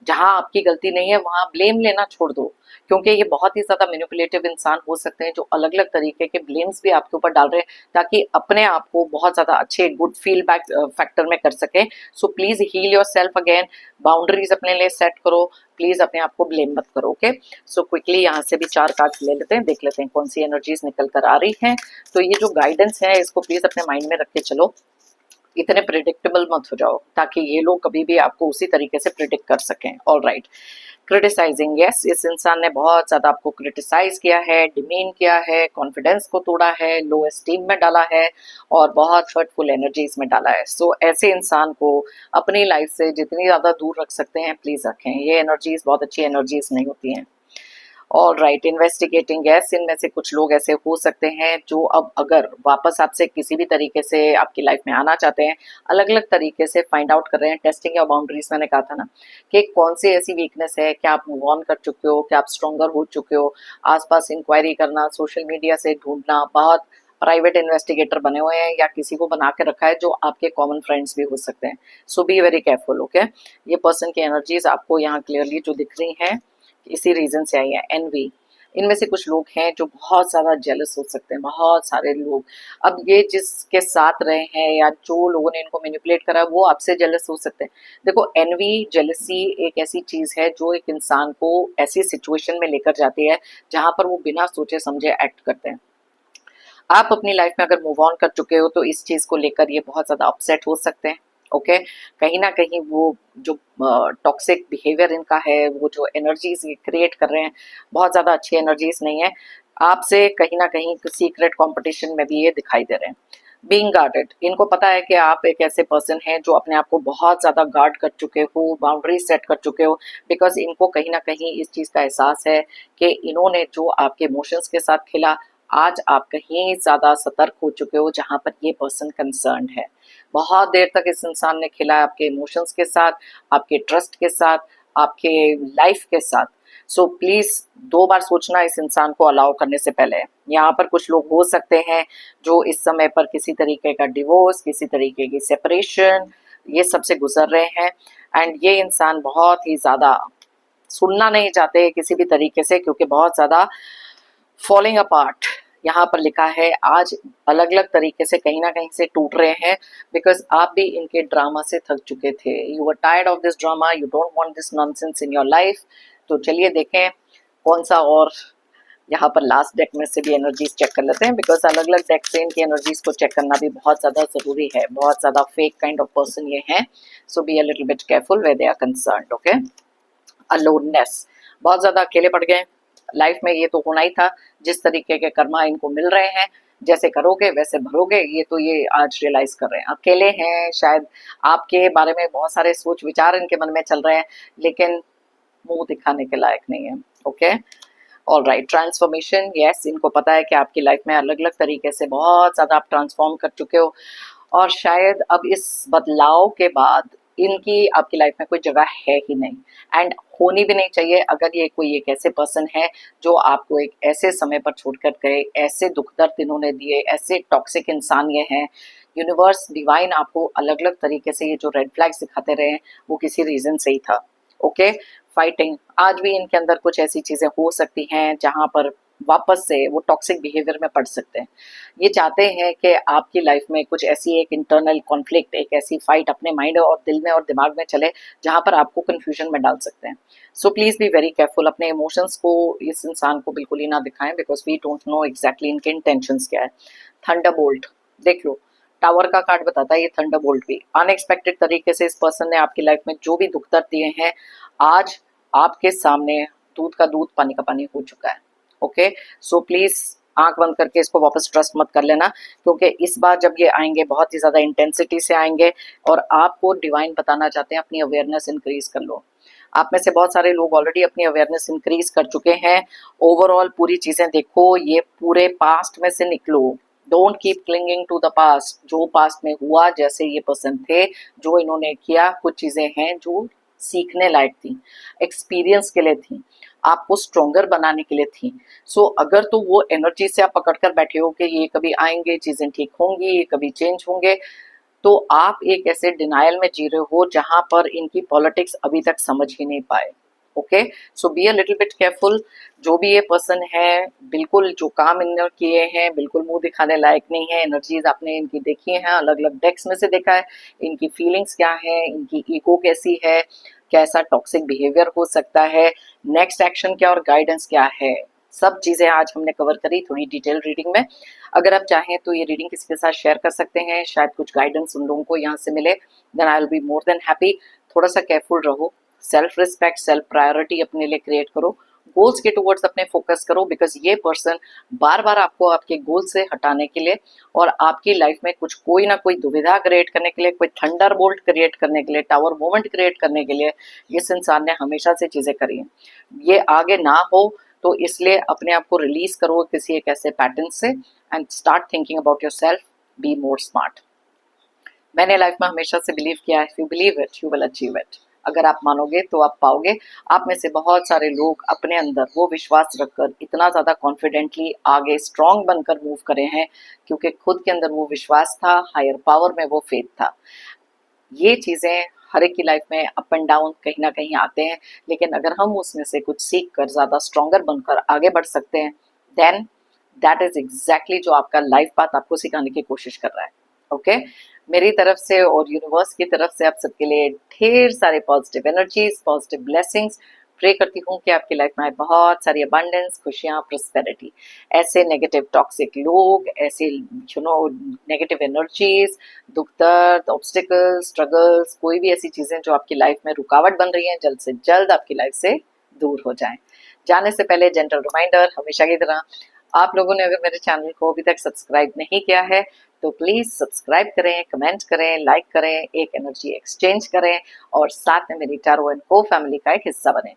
[SPEAKER 1] जहां आपकी गलती नहीं है वहां ब्लेम लेना छोड़ दो, क्योंकि ये बहुत ही ज्यादा मैनिपुलेटिव इंसान हो सकते हैं, जो अलग अलग तरीके के ब्लेम्स भी आपके ऊपर डाल रहे हैं, ताकि अपने आप को बहुत ज्यादा अच्छे गुड फील बैक फैक्टर में कर सके। Please heal yourself again, boundaries अपने लिए सेट करो, प्लीज अपने आप को ब्लेम मत करो। ओके क्विकली यहाँ से भी 4 कार्ड्स ले लेते हैं, देख लेते हैं कौन सी एनर्जीज निकल कर आ रही हैं। तो ये जो गाइडेंस है, इसको प्लीज अपने माइंड में रख के चलो, इतने प्रिडिक्टेबल मत हो जाओ, ताकि ये लोग कभी भी आपको उसी तरीके से प्रिडिक्ट कर सकें। ऑलराइट, क्रिटिसाइजिंग, यस, इस इंसान ने बहुत ज्यादा आपको क्रिटिसाइज किया है, डिमीन किया है, कॉन्फिडेंस को तोड़ा है, लो एस्टीम में डाला है, और बहुत हर्टफुल एनर्जीज में डाला है। ऐसे इंसान को अपनी लाइफ से जितनी ज्यादा दूर रख सकते हैं प्लीज रखें, ये एनर्जीज बहुत अच्छी एनर्जीज नहीं होती हैं। ऑल राइट, इन्वेस्टिगेटिंग, गैस, इनमें से कुछ लोग ऐसे हो सकते हैं जो अब अगर वापस आपसे किसी भी तरीके से आपकी लाइफ में आना चाहते हैं, अलग अलग तरीके से फाइंड आउट कर रहे हैं, टेस्टिंग या बाउंड्रीज, मैंने कहा था ना कि कौन सी ऐसी वीकनेस है, क्या आप मूव ऑन कर चुके हो, क्या आप स्ट्रॉन्गर हो चुके हो। आसपास इंक्वायरी करना, सोशल मीडिया से ढूंढना, बहुत प्राइवेट इन्वेस्टिगेटर बने हुए हैं या किसी को बना के रखा है जो आपके कॉमन फ्रेंड्स भी हो सकते हैं। B very careful. ओके ये पर्सन की एनर्जीज आपको यहाँ क्लियरली जो दिख रही हैं, इसी रीजन से आई है। एनवी, इनमें से कुछ लोग हैं जो बहुत ज्यादा जेलस हो सकते हैं, बहुत सारे लोग। अब ये जिसके साथ रहे हैं या जो लोगों ने इनको मैनिपुलेट करा, वो आपसे जेलस हो सकते हैं। देखो, एनवी, जेलसी एक ऐसी चीज है जो एक इंसान को ऐसी सिचुएशन में लेकर जाती है जहां पर वो बिना सोचे समझे एक्ट करते हैं। आप अपनी लाइफ में अगर मूव ऑन कर चुके हो तो इस चीज को लेकर ये बहुत ज्यादा अपसेट हो सकते हैं। ओके, कहीं ना कहीं वो जो टॉक्सिक बिहेवियर इनका है, वो जो एनर्जीज ये क्रिएट कर रहे हैं, बहुत ज्यादा अच्छी एनर्जीज नहीं है। आपसे कहीं ना कहीं सीक्रेट कंपटीशन में भी ये दिखाई दे रहे हैं। बीइंग गार्डेड, इनको पता है कि आप एक ऐसे पर्सन हैं जो अपने आप को बहुत ज्यादा गार्ड कर चुके हो, बाउंड्री सेट कर चुके हो, बिकॉज इनको कहीं ना कहीं इस चीज का एहसास है कि इन्होंने जो आपके इमोशंस के साथ खेला, आज आप कहीं ज्यादा सतर्क हो चुके हो जहां पर ये पर्सन कंसर्न है। बहुत देर तक इस इंसान ने खेला आपके इमोशंस के साथ, आपके ट्रस्ट के साथ, आपके लाइफ के साथ। सो प्लीज दो बार सोचना इस इंसान को अलाउ करने से पहले। यहाँ पर कुछ लोग हो सकते हैं जो इस समय पर किसी तरीके का डिवोर्स, किसी तरीके की सेपरेशन, ये सबसे गुजर रहे हैं। एंड ये इंसान बहुत ही ज्यादा सुनना नहीं चाहते किसी भी तरीके से, क्योंकि बहुत ज्यादा फॉलिंग अपार्ट यहाँ पर लिखा है। आज अलग अलग तरीके से कहीं ना कहीं से टूट रहे हैं, बिकॉज आप भी इनके ड्रामा से थक चुके थे। You are tired of this drama, you don't want this nonsense in your life. तो चलिए देखें कौन सा और यहाँ पर लास्ट डेक में से भी एनर्जीज चेक कर लेते हैं, बिकॉज अलग अलग डेक से इनकी एनर्जीज को चेक करना भी बहुत ज्यादा जरूरी है। बहुत ज्यादा फेक काइंड ऑफ पर्सन ये हैं, so be a little bit careful where they are concerned. Okay, aloneness, बहुत ज्यादा अकेले पड़ गए लाइफ में। ये तो होना ही था, जिस तरीके के कर्मा इनको मिल रहे हैं, जैसे करोगे वैसे भरोगे, ये तो ये आज रियलाइज कर रहे हैं। अकेले हैं, शायद आपके बारे में बहुत सारे सोच विचार इनके मन में चल रहे हैं, लेकिन मुंह दिखाने के लायक नहीं है। Okay, all right, transformation, yes, इनको पता है कि आपकी लाइफ में अलग अलग तरीके से बहुत ज्यादा आप ट्रांसफॉर्म कर चुके हो, और शायद अब इस बदलाव के बाद इनकी आपकी लाइफ में कोई जगह है ही नहीं, एंड होनी भी नहीं चाहिए। अगर ये कोई एक ऐसे पर्सन है जो आपको एक ऐसे समय पर छोड़कर गए, ऐसे दुख दर्द इन्होंने दिए, ऐसे टॉक्सिक इंसान ये हैं, यूनिवर्स डिवाइन आपको अलग अलग तरीके से ये जो रेड फ्लैग्स दिखाते रहे हैं, वो किसी रीजन से ही था। ओके, फाइटिंग, आज भी इनके अंदर कुछ ऐसी चीजें हो सकती हैं जहां पर वापस से वो टॉक्सिक बिहेवियर में पड़ सकते हैं। ये चाहते हैं कि आपकी लाइफ में कुछ ऐसी एक इंटरनल कॉन्फ्लिक्ट, एक ऐसी फाइट अपने माइंड और दिल में और दिमाग में चले जहां पर आपको कंफ्यूजन में डाल सकते हैं। So please be very careful, अपने इमोशंस को इस इंसान को बिल्कुल ही ना दिखाएं, because we don't know exactly इनके इंटेंशंस क्या है। थंडरबोल्ट, देख लो, टावर का कार्ड बताता है ये थंडरबोल्ट भी। अनएक्सपेक्टेड तरीके से इस पर्सन ने आपकी लाइफ में जो भी दुख दर्द दिए हैं, आज आपके सामने दूध का दूध पानी का पानी हो चुका है। ओके, सो प्लीज आंख बंद करके इसको वापस ट्रस्ट मत कर लेना, क्योंकि इस बार जब ये आएंगे बहुत ही ज्यादा इंटेंसिटी से आएंगे, और आपको डिवाइन बताना चाहते हैं अपनी अवेयरनेस इंक्रीज कर लो। आप में से बहुत सारे लोग ऑलरेडी अपनी अवेयरनेस इंक्रीज कर चुके हैं। ओवरऑल पूरी चीजें देखो, ये पूरे पास्ट में से निकलो। Don't keep clinging to the past. जो पास्ट में हुआ, जैसे ये पर्सन थे, जो इन्होंने किया, कुछ चीजें हैं जो सीखने लायक थी, एक्सपीरियंस के लिए थी, आपको स्ट्रोंगर बनाने के लिए थी। सो अगर तो वो एनर्जी से आप पकड़ कर बैठे हो कि ये कभी आएंगे, चीजें ठीक होंगी, ये कभी चेंज होंगे, तो आप एक ऐसे डिनायल में जी रहे हो जहां पर इनकी पॉलिटिक्स अभी तक समझ ही नहीं पाए। Okay, so be a little bit careful. जो भी ये पर्सन है, बिल्कुल जो काम इन्होंने किए हैं बिल्कुल मुंह दिखाने लायक नहीं है। एनर्जीज आपने इनकी देखी हैं, अलग अलग डेक्स में से देखा है, इनकी फीलिंग्स क्या है, इनकी ईगो कैसी है, कैसा टॉक्सिक बिहेवियर हो सकता है, नेक्स्ट एक्शन क्या और गाइडेंस क्या है, सब चीजें आज हमने कवर करी थोड़ी डिटेल रीडिंग में। अगर आप चाहें तो ये रीडिंग किसी के साथ शेयर कर सकते हैं, शायद कुछ गाइडेंस उन लोगों को यहाँ से मिले, then I will be more than happy. थोड़ा सा केयरफुल रहो, सेल्फ रिस्पेक्ट, सेल्फ प्रायोरिटी अपने लिए क्रिएट करो, गोल्स के टुवर्ड्स अपने फोकस करो, बिकॉज ये पर्सन बार बार आपको आपके गोल से हटाने के लिए और आपकी लाइफ में कुछ कोई ना कोई दुविधा क्रिएट करने के लिए, कोई थंडर बोल्ट क्रिएट करने के लिए, टावर मोमेंट क्रिएट करने के लिए इस इंसान ने हमेशा से चीजें करी हैं। ये आगे ना हो, तो इसलिए अपने आप को रिलीज करो किसी एक ऐसे पैटर्न से, and start thinking about your self, be more smart. मैंने लाइफ में हमेशा से बिलीव किया है, you believe it you will achieve it. अगर आप मानोगे तो आप पाओगे। आप में से बहुत सारे लोग अपने अंदर वो विश्वास रखकर इतना ज्यादा कॉन्फिडेंटली आगे स्ट्रांग बनकर मूव करे हैं, क्योंकि खुद के अंदर वो विश्वास था, हायर पावर में वो फेथ था। ये चीजें हर एक की लाइफ में अप एंड डाउन कहीं ना कहीं आते हैं, लेकिन अगर हम उसमें से कुछ सीख कर ज्यादा स्ट्रॉन्गर बनकर आगे बढ़ सकते हैं, देन दैट इज एग्जैक्टली जो आपका लाइफ पाथ आपको सिखाने की कोशिश कर रहा है। ओके, मेरी तरफ से और यूनिवर्स की तरफ से आप सबके लिए ढेर सारे positive energies, positive blessings. Pray करती हूँ कि आपकी लाइफ में आए बहुत सारी अबंडेंस, खुशियाँ, प्रोस्पेरिटी। ऐसे नेगेटिव टॉक्सिक लोग, ऐसे नेगेटिव एनर्जीज, दुख दर्द, ऑब्स्टिकल्स, स्ट्रगल्स, कोई भी ऐसी चीजें जो आपकी लाइफ में रुकावट बन रही हैं, जल्द से जल्द आपकी लाइफ से दूर हो जाएं। जाने से पहले जेंटल रिमाइंडर, हमेशा की तरह आप लोगों ने अगर मेरे चैनल को अभी तक सब्सक्राइब नहीं किया है तो प्लीज सब्सक्राइब करें, कमेंट करें, लाइक करें, एक एनर्जी एक्सचेंज करें और साथ में मेरी टैरो एंड को फैमिली का एक हिस्सा बने।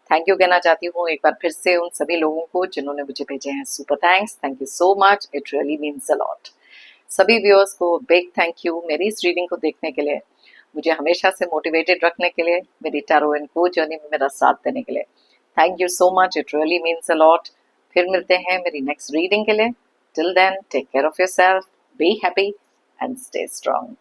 [SPEAKER 1] थैंक यू कहना चाहती हूँ एक बार फिर से उन सभी लोगों को जिन्होंने मुझे भेजे हैं super thanks. Thank you so much, it really means a lot. सभी व्यूअर्स को बिग थैंक यू मेरी इस रीडिंग को देखने के लिए, मुझे हमेशा से मोटिवेटेड रखने के लिए, मेरी टैरो एंड को जर्नी में मेरा साथ देने के लिए। Thank you so much, it really means a lot. फिर मिलते हैं मेरी नेक्स्ट रीडिंग के लिए। Till then, take care of yourself, be happy and stay strong.